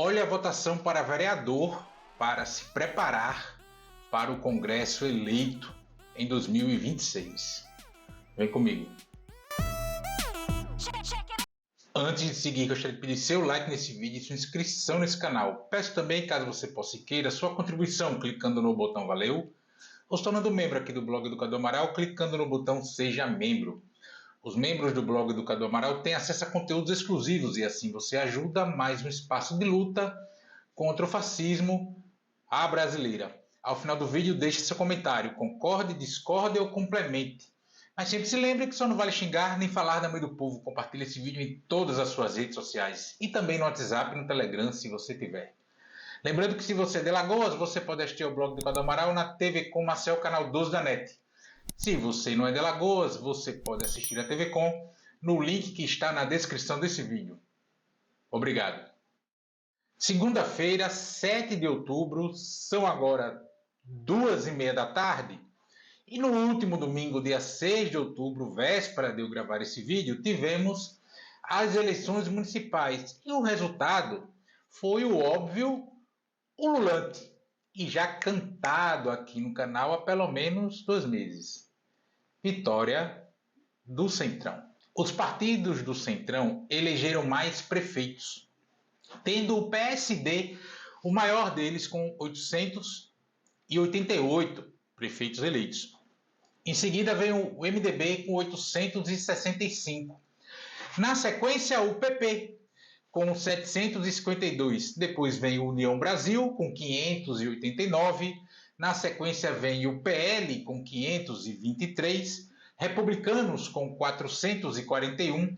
Olha a votação para vereador para se preparar para o Congresso eleito em 2026. Vem comigo. Antes de seguir, gostaria de pedir seu like nesse vídeo e sua inscrição nesse canal. Peço também, caso você possa e queira, sua contribuição clicando no botão Valeu ou se tornando membro aqui do blog Educador Amaral clicando no botão Seja Membro. Os membros do blog Educador Amaral têm acesso a conteúdos exclusivos e assim você ajuda mais um espaço de luta contra o fascismo à brasileira. Ao final do vídeo, deixe seu comentário, concorde, discorde ou complemente. Mas sempre se lembre que só não vale xingar nem falar da mãe do povo. Compartilhe esse vídeo em todas as suas redes sociais e também no WhatsApp e no Telegram, se você tiver. Lembrando que se você é de Lagoas, você pode assistir o blog do Educador Amaral na TV Com Marcel, canal 12 da NET. Se você não é de Lagoas, você pode assistir a TV Com no link que está na descrição desse vídeo. Obrigado. Segunda-feira, 7 de outubro, são agora 2h30 da tarde. E no último domingo, dia 6 de outubro, véspera de eu gravar esse vídeo, tivemos as eleições municipais. E o resultado foi o óbvio, ululante, e já cantado aqui no canal há pelo menos 2 meses. Vitória do Centrão. Os partidos do Centrão elegeram mais prefeitos, tendo o PSD o maior deles com 888 prefeitos eleitos. Em seguida vem o MDB com 865. Na sequência, o PP com 752. Depois vem o União Brasil com 589. Na sequência vem o PL com 523. Republicanos com 441.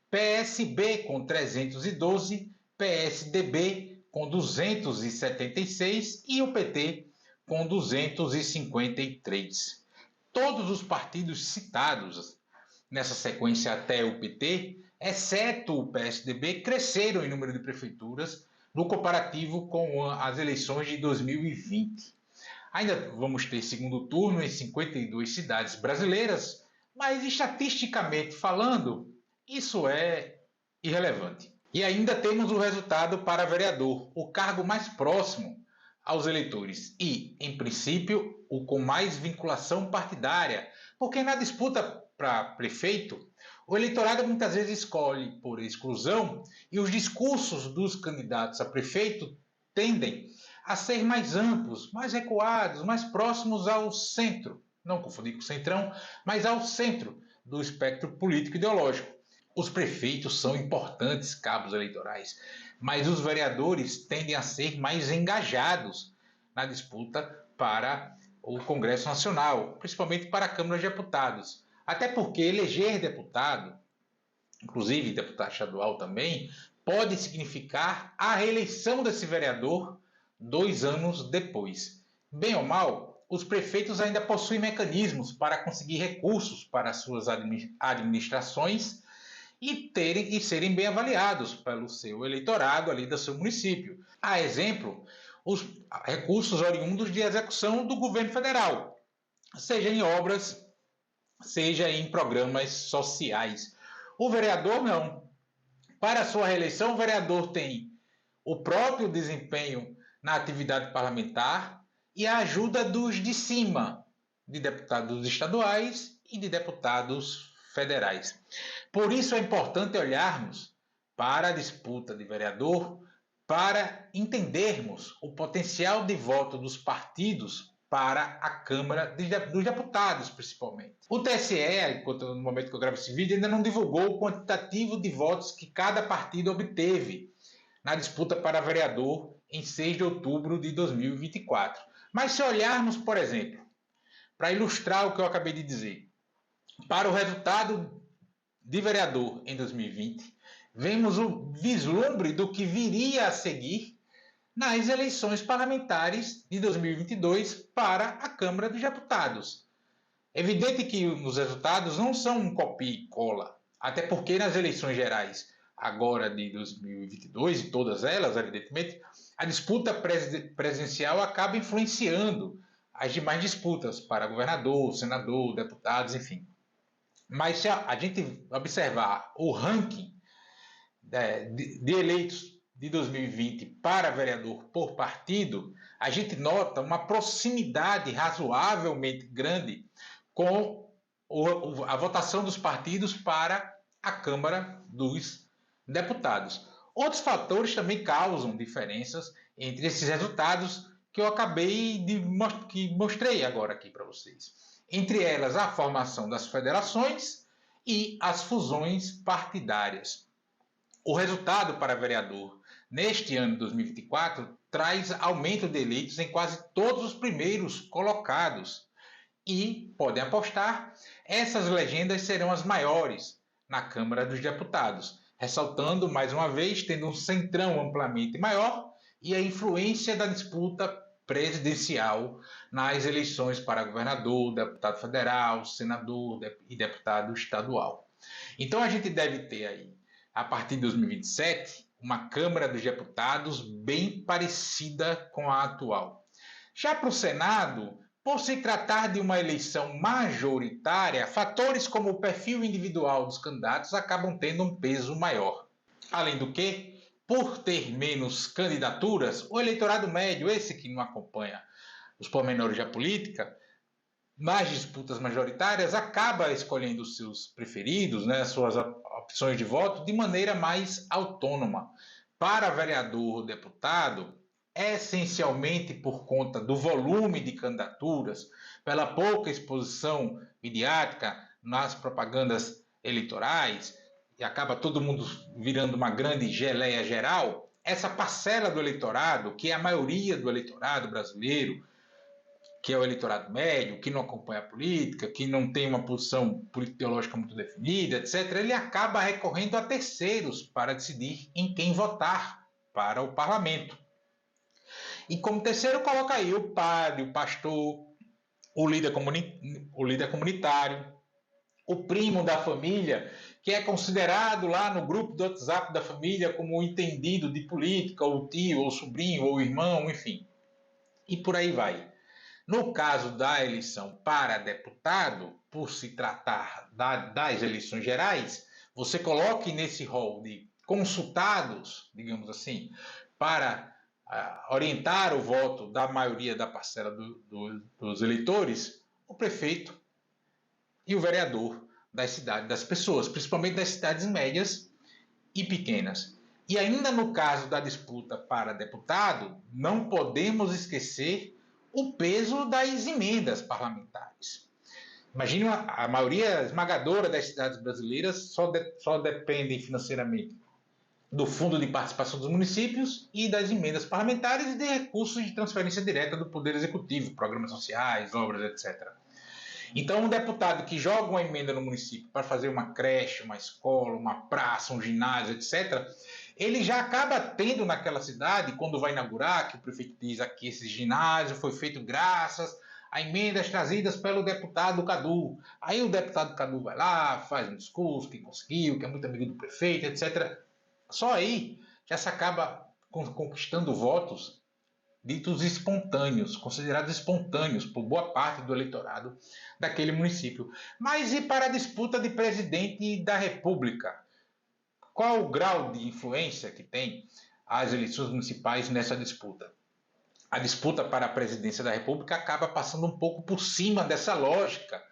PSB com 312. PSDB com 276 e o PT com 253. Todos os partidos citados nessa sequência até o PT, exceto o PSDB, cresceram em número de prefeituras no comparativo com as eleições de 2020. Ainda vamos ter segundo turno em 52 cidades brasileiras, mas estatisticamente falando, isso é irrelevante. E ainda temos o resultado para vereador, o cargo mais próximo aos eleitores e, em princípio, o com mais vinculação partidária, porque na disputa para prefeito, o eleitorado muitas vezes escolhe por exclusão e os discursos dos candidatos a prefeito tendem a ser mais amplos, mais recuados, mais próximos ao centro, não confundir com o centrão, mas ao centro do espectro político-ideológico. Os prefeitos são importantes cabos eleitorais, mas os vereadores tendem a ser mais engajados na disputa para o Congresso Nacional, principalmente para a Câmara de Deputados. Até porque eleger deputado, inclusive deputado estadual também, pode significar a reeleição desse vereador 2 anos depois. Bem ou mal, os prefeitos ainda possuem mecanismos para conseguir recursos para suas administrações e serem bem avaliados pelo seu eleitorado ali do seu município. A exemplo, os recursos oriundos de execução do governo federal, seja em obras, seja em programas sociais. O vereador não. Para sua reeleição, o vereador tem o próprio desempenho na atividade parlamentar e a ajuda dos de cima, de deputados estaduais e de deputados federais. Por isso é importante olharmos para a disputa de vereador para entendermos o potencial de voto dos partidos para a Câmara dos Deputados, principalmente. O TSE, no momento que eu gravo esse vídeo, ainda não divulgou o quantitativo de votos que cada partido obteve na disputa para vereador em 6 de outubro de 2024. Mas se olharmos, por exemplo, para ilustrar o que eu acabei de dizer, para o resultado de vereador em 2020, vemos o vislumbre do que viria a seguir nas eleições parlamentares de 2022 para a Câmara dos Deputados. Evidente que os resultados não são um copia e cola, até porque nas eleições gerais agora de 2022, e todas elas, evidentemente, a disputa presidencial acaba influenciando as demais disputas para governador, senador, deputados, enfim. Mas se a gente observar o ranking de eleitos de 2020 para vereador por partido, a gente nota uma proximidade razoavelmente grande com a votação dos partidos para a Câmara dos Deputados. Outros fatores também causam diferenças entre esses resultados que eu que mostrei agora aqui para vocês. Entre elas, a formação das federações e as fusões partidárias. O resultado para vereador neste ano de 2024 traz aumento de eleitos em quase todos os primeiros colocados. E, podem apostar, essas legendas serão as maiores na Câmara dos Deputados, ressaltando, mais uma vez, tendo um centrão amplamente maior e a influência da disputa presidencial nas eleições para governador, deputado federal, senador e deputado estadual. Então, a gente deve ter aí, a partir de 2027, uma Câmara dos Deputados bem parecida com a atual. Já para o Senado, por se tratar de uma eleição majoritária, fatores como o perfil individual dos candidatos acabam tendo um peso maior. Além do que, por ter menos candidaturas, o eleitorado médio, esse que não acompanha os pormenores da política, nas disputas majoritárias, acaba escolhendo os seus preferidos, as suas opções de voto, de maneira mais autônoma. Para vereador ou deputado, essencialmente por conta do volume de candidaturas, pela pouca exposição midiática nas propagandas eleitorais, e acaba todo mundo virando uma grande geleia geral, essa parcela do eleitorado, que é a maioria do eleitorado brasileiro, que é o eleitorado médio, que não acompanha a política, que não tem uma posição político-teológica muito definida, etc., ele acaba recorrendo a terceiros para decidir em quem votar para o parlamento. E como terceiro coloca aí o padre, o pastor, o líder comunitário, o primo da família, que é considerado lá no grupo do WhatsApp da família como um entendido de política, ou tio, ou sobrinho, ou irmão, enfim. E por aí vai. No caso da eleição para deputado, por se tratar das eleições gerais, você coloque nesse rol de consultados, digamos assim, para orientar o voto da maioria da parcela dos eleitores, o prefeito e o vereador das cidades, das pessoas, principalmente das cidades médias e pequenas. E ainda no caso da disputa para deputado, não podemos esquecer o peso das emendas parlamentares. Imagine a maioria esmagadora das cidades brasileiras só dependem financeiramente do Fundo de Participação dos Municípios e das emendas parlamentares e de recursos de transferência direta do Poder Executivo, programas sociais, obras, etc. Então, um deputado que joga uma emenda no município para fazer uma creche, uma escola, uma praça, um ginásio, etc., ele já acaba tendo naquela cidade, quando vai inaugurar, que o prefeito diz aqui, esse ginásio foi feito graças a emendas trazidas pelo deputado Cadu. Aí o deputado Cadu vai lá, faz um discurso que conseguiu, que é muito amigo do prefeito, etc. Só aí já se acaba conquistando votos ditos espontâneos, considerados espontâneos por boa parte do eleitorado daquele município. Mas e para a disputa de presidente da República? Qual o grau de influência que tem as eleições municipais nessa disputa? A disputa para a presidência da República acaba passando um pouco por cima dessa lógica,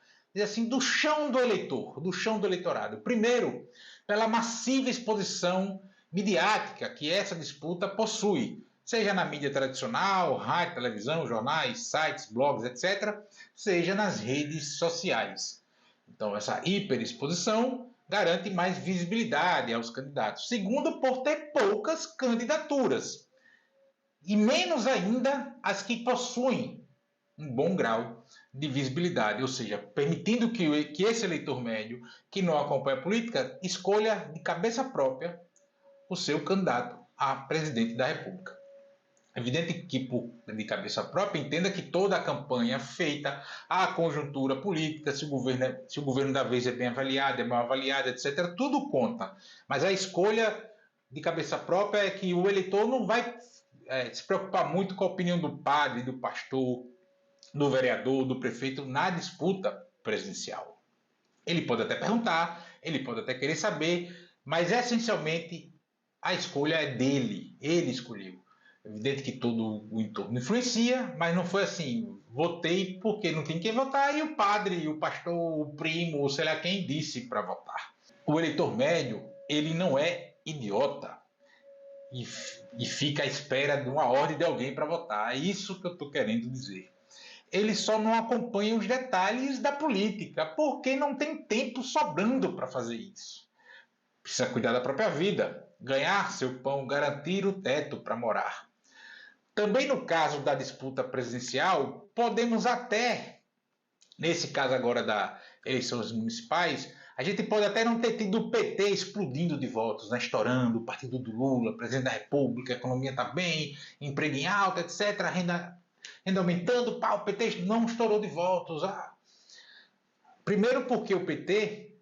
assim, do chão do eleitor, do chão do eleitorado. Primeiro, pela massiva exposição midiática que essa disputa possui, seja na mídia tradicional, rádio, televisão, jornais, sites, blogs, etc., seja nas redes sociais. Então, essa hiperexposição garante mais visibilidade aos candidatos. Segundo, por ter poucas candidaturas. E menos ainda as que possuem um bom grau de visibilidade, ou seja, permitindo que esse eleitor médio, que não acompanha a política, escolha de cabeça própria o seu candidato a presidente da República. É evidente que, de cabeça própria, entenda que toda a campanha feita, a conjuntura política, se o governo da vez é bem avaliado, é mal avaliado, etc., tudo conta. Mas a escolha de cabeça própria é que o eleitor não vai se preocupar muito com a opinião do padre, do pastor, do vereador, do prefeito na disputa presidencial. Ele pode até perguntar, ele pode até querer saber, mas essencialmente a escolha é dele, ele escolheu. É evidente que todo o entorno influencia, mas não foi assim, votei porque não tem quem votar e o padre, o pastor, o primo, sei lá quem disse para votar. O eleitor médio, ele não é idiota e fica à espera de uma ordem de alguém para votar. É isso que eu estou querendo dizer. Ele só não acompanha os detalhes da política, porque não tem tempo sobrando para fazer isso. Precisa cuidar da própria vida, ganhar seu pão, garantir o teto para morar. Também no caso da disputa presidencial, podemos até, nesse caso agora das eleições municipais, a gente pode até não ter tido o PT explodindo de votos, né? Estourando, o partido do Lula, presidente da República, a economia está bem, emprego em alta, etc., renda aumentando, pá, o PT não estourou de votos. Primeiro porque o PT,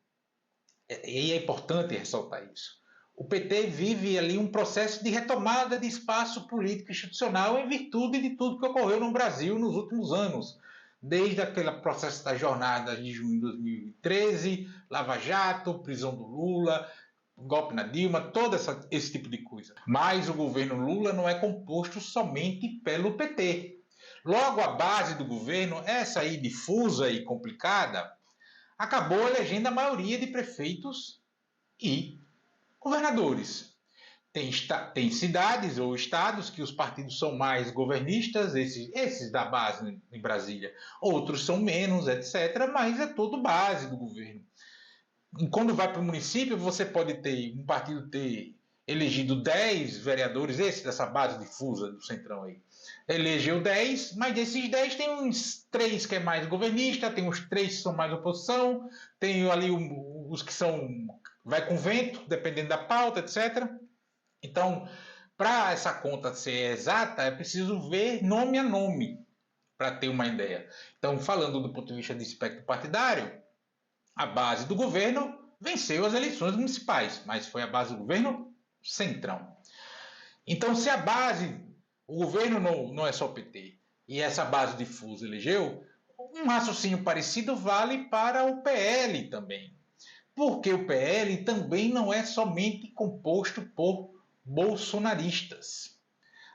e é importante ressaltar isso, o PT vive ali um processo de retomada de espaço político institucional em virtude de tudo que ocorreu no Brasil nos últimos anos. Desde aquele processo da jornada de junho de 2013, Lava Jato, prisão do Lula, golpe na Dilma, todo esse tipo de coisa. Mas o governo Lula não é composto somente pelo PT. Logo, a base do governo, essa aí difusa e complicada, acabou elegendo a maioria de prefeitos e governadores. Tem cidades ou estados que os partidos são mais governistas, esses da base em Brasília. Outros são menos, etc., mas é todo base do governo. E quando vai para o município, você pode ter um partido ter elegido 10 vereadores, esse dessa base difusa do Centrão aí. Elegeu 10, mas desses 10 tem uns 3 que é mais governista, tem uns 3 que são mais oposição, tem ali os que são vai com vento, dependendo da pauta, etc. Então, para essa conta ser exata, é preciso ver nome a nome para ter uma ideia. Então, falando do ponto de vista de espectro partidário, a base do governo venceu as eleições municipais, mas foi a base do governo Centrão. Então, se a base, o governo não é só o PT, e essa base difusa elegeu, um raciocínio parecido vale para o PL também. Porque o PL também não é somente composto por bolsonaristas.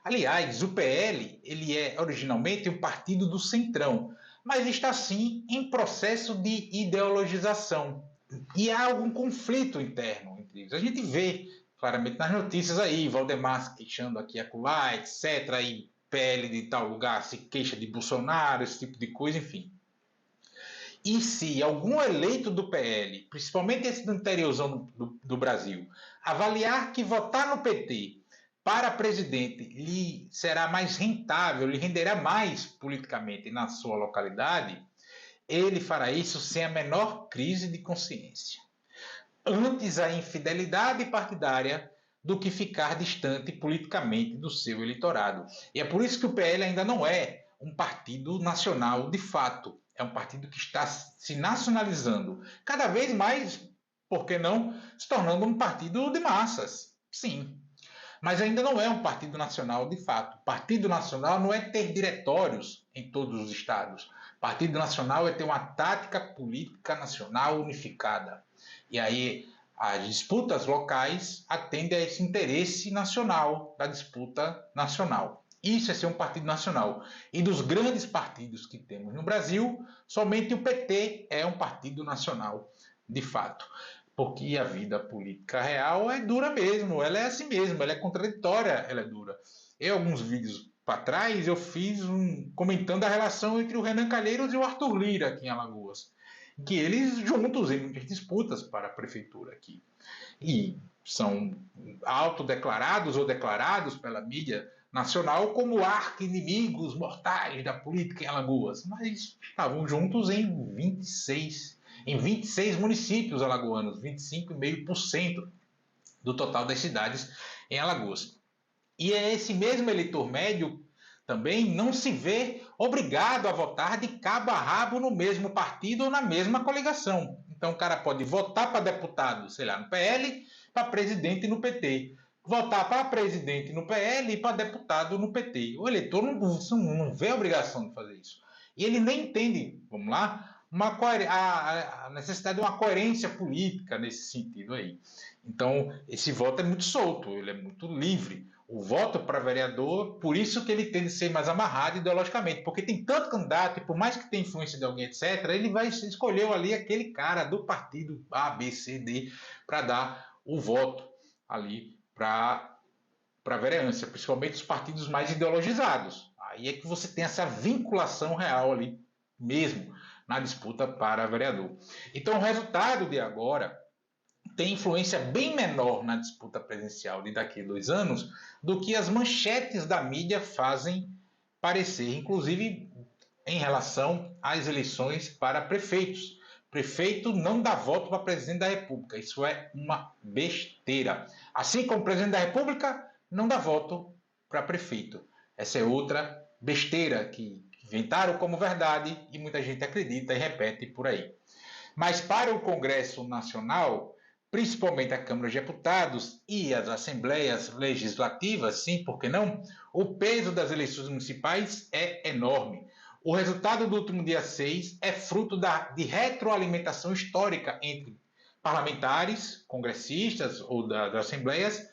Aliás, o PL ele é originalmente um partido do Centrão, mas está sim em processo de ideologização. E há algum conflito interno entre eles. A gente vê claramente nas notícias aí, Valdemar se queixando aqui e acolá, etc. Aí PL de tal lugar se queixa de Bolsonaro, esse tipo de coisa, enfim. E se algum eleito do PL, principalmente esse do interiorzão do Brasil, avaliar que votar no PT para presidente lhe será mais rentável, lhe renderá mais politicamente na sua localidade, ele fará isso sem a menor crise de consciência. Antes a infidelidade partidária do que ficar distante politicamente do seu eleitorado. E é por isso que o PL ainda não é um partido nacional de fato. É um partido que está se nacionalizando cada vez mais, por que não, se tornando um partido de massas. Sim, mas ainda não é um partido nacional de fato. Partido nacional não é ter diretórios em todos os estados. Partido nacional é ter uma tática política nacional unificada. E aí as disputas locais atendem a esse interesse nacional da disputa nacional. Isso é ser um partido nacional. E dos grandes partidos que temos no Brasil, somente o PT é um partido nacional, de fato. Porque a vida política real é dura mesmo, ela é assim mesmo, ela é contraditória, ela é dura. Eu, alguns vídeos para trás, eu fiz comentando a relação entre o Renan Calheiros e o Arthur Lira aqui em Alagoas. Que eles juntos em muitas disputas para a prefeitura aqui. E são autodeclarados ou declarados pela mídia nacional como arqui-inimigos mortais da política em Alagoas. Mas estavam juntos em 26 municípios alagoanos, 25,5% do total das cidades em Alagoas. E é esse mesmo eleitor médio também não se vê obrigado a votar de cabo a rabo no mesmo partido ou na mesma coligação. Então o cara pode votar para deputado, sei lá, no PL, para presidente no PT. Votar para presidente no PL e para deputado no PT. O eleitor não vê a obrigação de fazer isso. E ele nem entende, vamos lá, a necessidade de uma coerência política nesse sentido aí. Então, esse voto é muito solto, ele é muito livre. O voto para vereador, por isso que ele tende a ser mais amarrado ideologicamente, porque tem tanto candidato, e por mais que tenha influência de alguém, etc., ele vai escolher ali aquele cara do partido A, B, C, D, para dar o voto ali para a vereança, principalmente os partidos mais ideologizados. Aí é que você tem essa vinculação real ali mesmo na disputa para vereador. Então, o resultado de agora tem influência bem menor na disputa presidencial de daqui a 2 anos do que as manchetes da mídia fazem parecer, inclusive em relação às eleições para prefeitos. Prefeito não dá voto para presidente da República, isso é uma besteira. Assim como o presidente da República não dá voto para prefeito. Essa é outra besteira que inventaram como verdade e muita gente acredita e repete por aí. Mas para o Congresso Nacional, principalmente a Câmara de Deputados e as Assembleias Legislativas, sim, por que não? O peso das eleições municipais é enorme. O resultado do último dia 6 é fruto de retroalimentação histórica entre parlamentares, congressistas ou das assembleias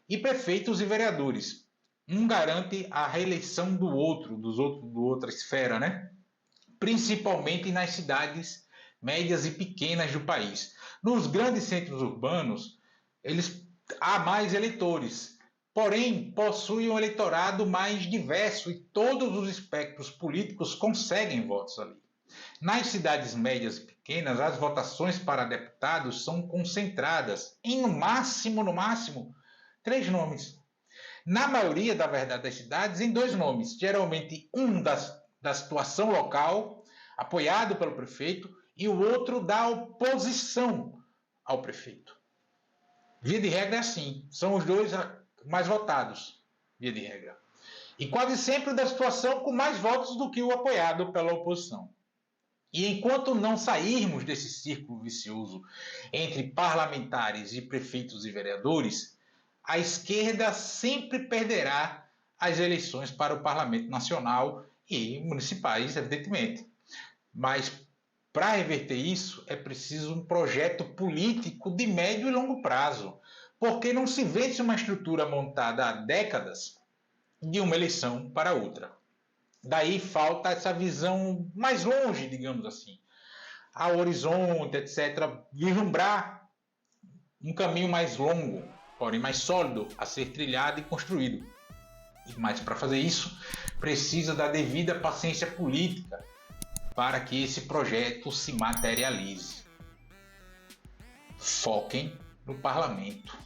e prefeitos e vereadores. Um garante a reeleição do outro, do outra esfera, né? Principalmente nas cidades médias e pequenas do país. Nos grandes centros urbanos, há mais eleitores, porém possuem um eleitorado mais diverso e todos os espectros políticos conseguem votos ali. Nas cidades médias e pequenas, as votações para deputados são concentradas em no máximo, 3 nomes. Na maioria, da verdade, das cidades, em 2 nomes. Geralmente um da situação local, apoiado pelo prefeito, e o outro da oposição ao prefeito. Via de regra é assim, são os 2 mais votados, via de regra. E quase sempre da situação com mais votos do que o apoiado pela oposição. E enquanto não sairmos desse círculo vicioso entre parlamentares e prefeitos e vereadores, a esquerda sempre perderá as eleições para o Parlamento Nacional e municipais, evidentemente. Mas para reverter isso, é preciso um projeto político de médio e longo prazo, porque não se vence uma estrutura montada há décadas de uma eleição para outra. Daí falta essa visão mais longe, digamos assim, ao horizonte, etc., vislumbrar um caminho mais longo, porém mais sólido, a ser trilhado e construído. Mas para fazer isso, precisa da devida paciência política para que esse projeto se materialize. Foquem no parlamento.